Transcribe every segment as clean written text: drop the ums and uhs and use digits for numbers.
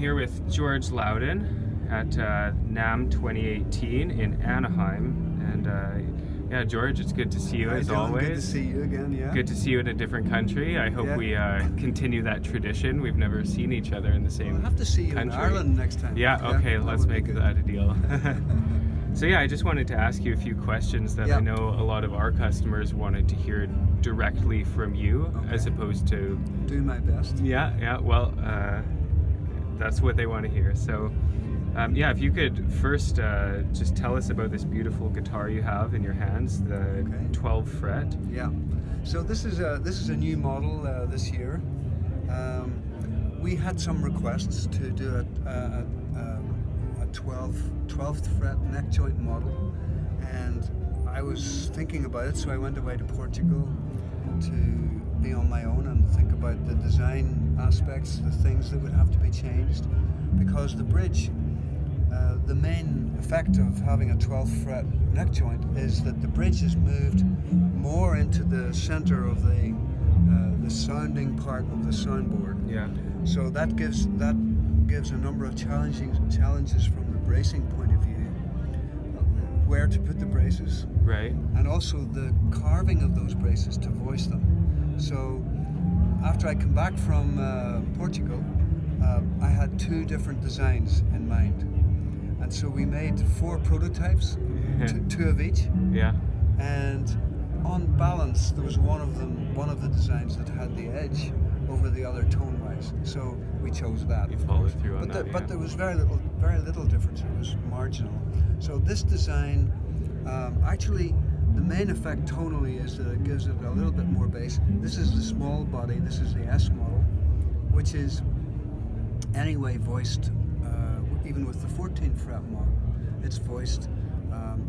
here with George Loudon at NAMM 2018 in Anaheim, and yeah, George, it's good to see you as always. Good to see you again, yeah. Good to see you in a different country. I hope we continue that tradition. We've never seen each other in the same country. I'll have to see you in Ireland next time. Yeah, okay, let's make that a deal. So yeah, I just wanted to ask you a few questions that I know a lot of our customers wanted to hear directly from you, as opposed to... Do my best. Yeah, well, that's what they want to hear. So, yeah, if you could first just tell us about this beautiful guitar you have in your hands, the 12 fret. Yeah. So this is a new model this year. We had some requests to do a 12th fret neck joint model, and I was thinking about it, so I went away to Portugal to be on my own and think about the design aspects, the things that would have to be changed, because the bridge, the main effect of having a 12th fret neck joint is that the bridge is moved more into the center of the sounding part of the soundboard. Yeah. So that gives a number of challenges from the bracing point of view, where to put the braces, right, and also the carving of those braces to voice them. So after I come back from Portugal, I had 2 different designs in mind, and so we made 4 prototypes, 2 of each. Yeah. And on balance, there was one of the designs that had the edge over the other tone-wise, so we chose that. You followed through on that, but there was very little difference. It was marginal. So this design, actually, the main effect tonally is that it gives it a little bit more bass. This is the small body. This is the S model, which is anyway voiced, even with the 14th fret model. It's voiced,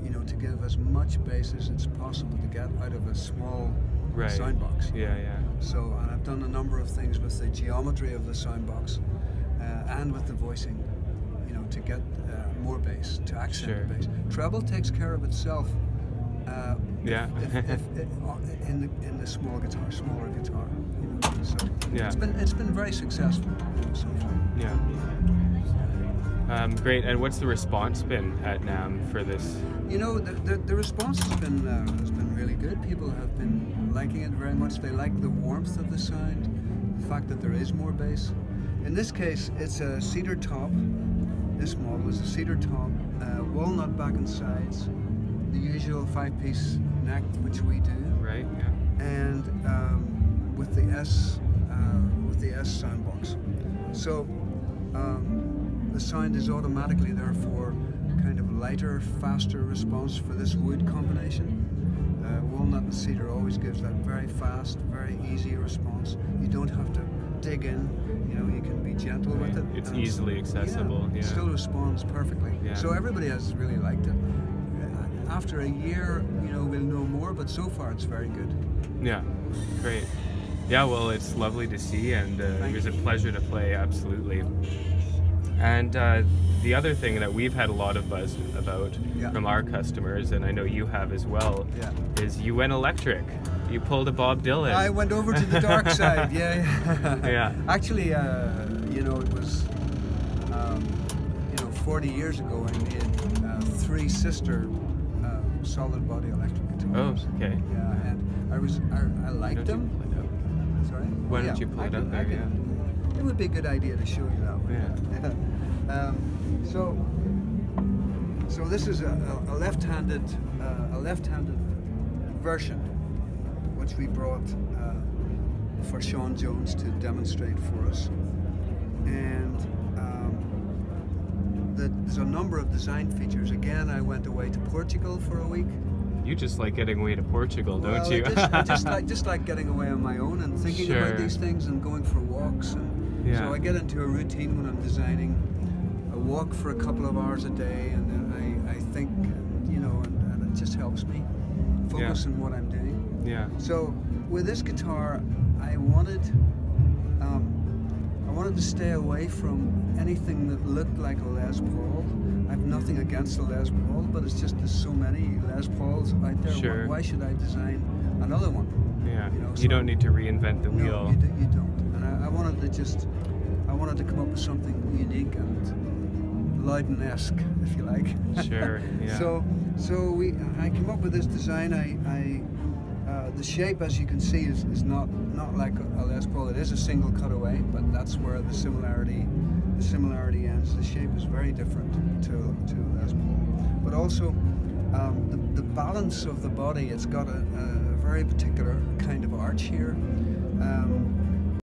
you know, to give as much bass as it's possible to get out of a small soundbox. Yeah. So, and I've done a number of things with the geometry of the soundbox and with the voicing, you know, to get more bass, to accent the bass. Treble takes care of itself. In the smaller guitar. You know, so it's been very successful, you know, so far. Yeah. Great. And what's the response been at NAMM for this? You know, the response has been really good. People have been liking it very much. They like the warmth of the sound, the fact that there is more bass. In this case, it's a cedar top. This model is a cedar top, walnut back and sides, the usual 5-piece neck, which we do. Right. Yeah. And with the S soundbox. So the sound is automatically therefore kind of lighter, faster response for this wood combination. Walnut and cedar always gives that very fast, very easy response. You don't have to dig in, you know, you can be gentle with it. It's easily accessible. It still responds perfectly. Yeah. So everybody has really liked it. After a year, you know, we'll know more, but so far it's very good. Yeah, great. Yeah, well, it's lovely to see, and it was a pleasure to play, absolutely. And the other thing that we've had a lot of buzz about from our customers, and I know you have as well, is you went electric. You pulled a Bob Dylan. I went over to the dark side, yeah. Actually, you know, it was, you know, 40 years ago I made 3 sister solid body electric guitars. Oh, okay. Yeah, and I liked them. Sorry? Why don't you pull it up there? It would be a good idea to show you that one. Yeah. So this is a left-handed version, which we brought for Sean Jones to demonstrate for us, and there's a number of design features. Again, I went away to Portugal for a week. You just like getting away to Portugal, don't you? I just like getting away on my own and thinking about these things and going for walks. And so I get into a routine when I'm designing. I walk for a couple of hours a day, and then I think, you know, and it just helps me focus on what I'm doing. Yeah. So with this guitar, I wanted to stay away from anything that looked like a Les Paul. I have nothing against a Les Paul, but it's just there's so many Les Pauls out there. Sure. Why should I design another one? Yeah. You know, you don't need to reinvent the wheel. No, you don't. And I wanted to just I wanted to come up with something unique and Loudon-esque, if you like. Sure. Yeah. So I came up with this design. The shape, as you can see, is not like a Les Paul. It is a single cutaway, but that's where the similarity ends. The shape is very different to Les Paul, but also the balance of the body. It's got a very particular kind of arch here.